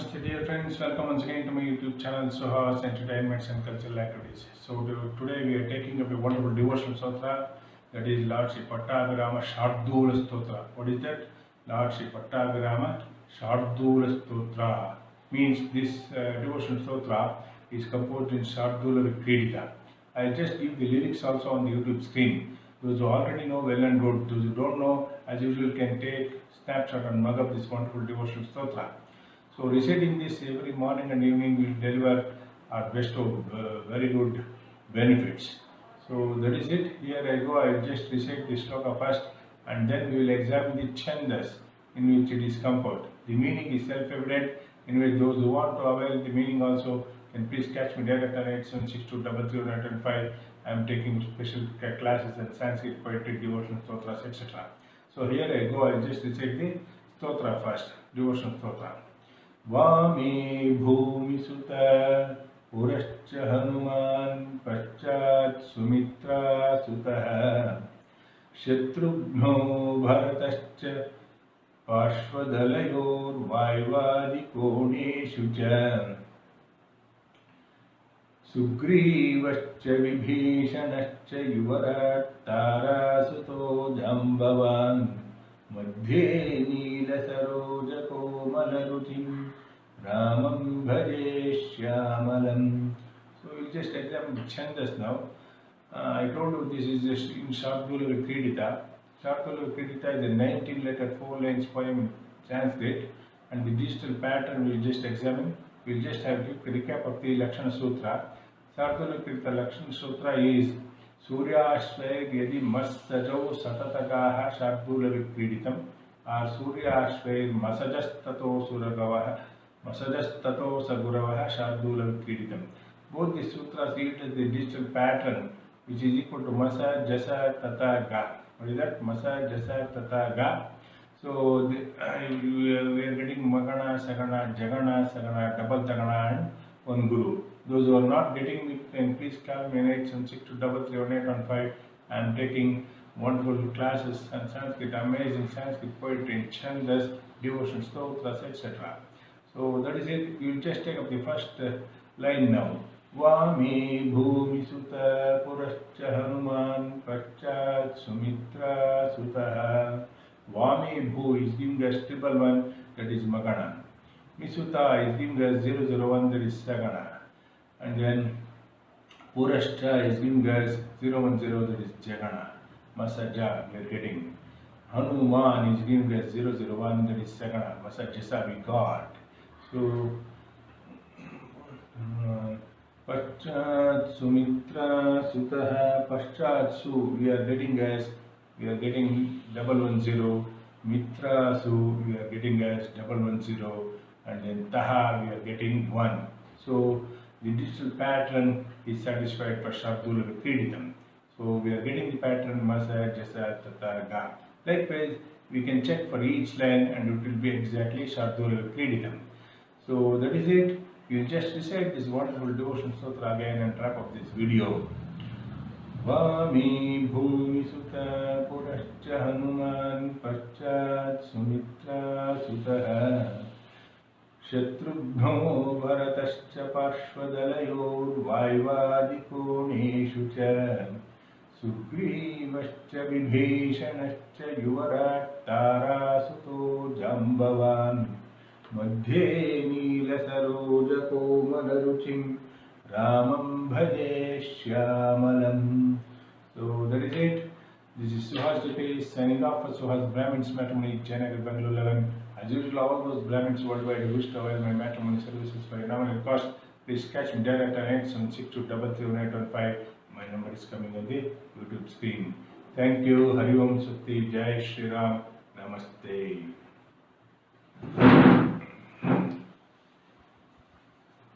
Namaste dear friends, welcome once again to my YouTube channel Suhas Entertainments and Cultural Activities. Today we are taking up a wonderful devotional stotra, that is Lord Sri Pattabhirama Shardula Stotra. What is that? Lord Sri Pattabhirama Shardula Stotra means this devotional stotra is composed in Shardula Vikridita. I'll just give the lyrics also on the YouTube screen. Those who already know well and good, those who don't know, as usual, can take snapshot and mug up this wonderful devotional stotra. So reciting this every morning and evening will deliver or bestow very good benefits. So that is it. Here I go. I will just recite the shloka first, and then we will examine the chandas in which it is composed. The meaning is self-evident, in which those who want to avail the meaning also can please catch me direct on 8762330915. I am taking special classes in Sanskrit, poetry, devotional stotras, etc. So here I go. I will just recite the stotra first, devotional stotra. वामे भूमिसुत पुरश्च हनुमान् पश्चात् सुमित्रासुतः शत्रुघ्नो भरतश्च पार्श्वदलयोर्वायुवादिकोणेषु च सुग्रीवश्च विभीषणश्च युवराट् तारासुतो जाम्बवान् मध्ये नीलसरोजकोमलरुचिं रामं भजे श्यामलम्. So we'll just examine the chandas now. I told you this is just in Shardula Vikridita. Shardula Vikridita is a 19-letter 4-line poem in Sanskrit, and the digital pattern we'll just examine. We'll just have a recap of the Lakshana Sutra. Shardula Vikridita Lakshana Sutra is Suryashvay Yadi Massajau Satatagaha Shardula Vikriditam or Suryashvay Masajastato Suragavaha Masajastato Saguravaha Shardula Vikriditam. Both the sutras read as the digital pattern which is equal to Masa Jasa Tata Ga. What is that? Masa Jasa Tata Ga. So we are getting Magana, Sagana, Jagana, Sagana, double Tagana and one Guru. Those who are not getting it, then please call me on 8762331815. I am taking wonderful classes on Sanskrit, amazing Sanskrit poetry in chandas, devotion, stotras, etc. So that is it. We will just take up the first line now. Vami bhumi sutta purascha hanuman paschat sumitra sutaha. Vami bhu is giving us triple one, that is Magana. Misuta is giving us 001, that is Sagana. And then Purashtra is giving us 010, that is Jagana. Masaja we are getting. Hanuman is giving us 001, that is Sagana. Masajasa we got. So Paschat Sumitra Sutaha Paschat Su we are getting 110. Mitra Su we are getting as 110, and then Taha we are getting 1. So the digital pattern is satisfied for Shardula Vikriditam. So we are getting the pattern Masa, Jasa, Tata, Ga. Likewise, we can check for each line and it will be exactly Shardula Vikriditam. So that is it. You will just recite this wonderful devotion stotra again and wrap up this video. Vami bhumi sutta purascha hanuman paschat sumitra sutaha शत्रुघ्नो भरतश्च पार्श्वदलयोर्वायुवादिकोणेषु च सुग्रीवश्च विभीषणश्च युवराट् तारासुतो जाम्बवान् मध्ये नीलसरोजकोमलरुचिं रामं भजे श्यामलम्. So that is it. This is Suhas Jp signing off for Suhas Brahmins Matrimony, Jayanagar, Bangalore 11. As usual, all those Brahmins worldwide who wish to avail my matrimony services for a nominal cost, please catch me direct on 8762331815. My number is coming on the YouTube screen. Thank you. Hari Om Sukti. Jai Shri Ram. Namaste.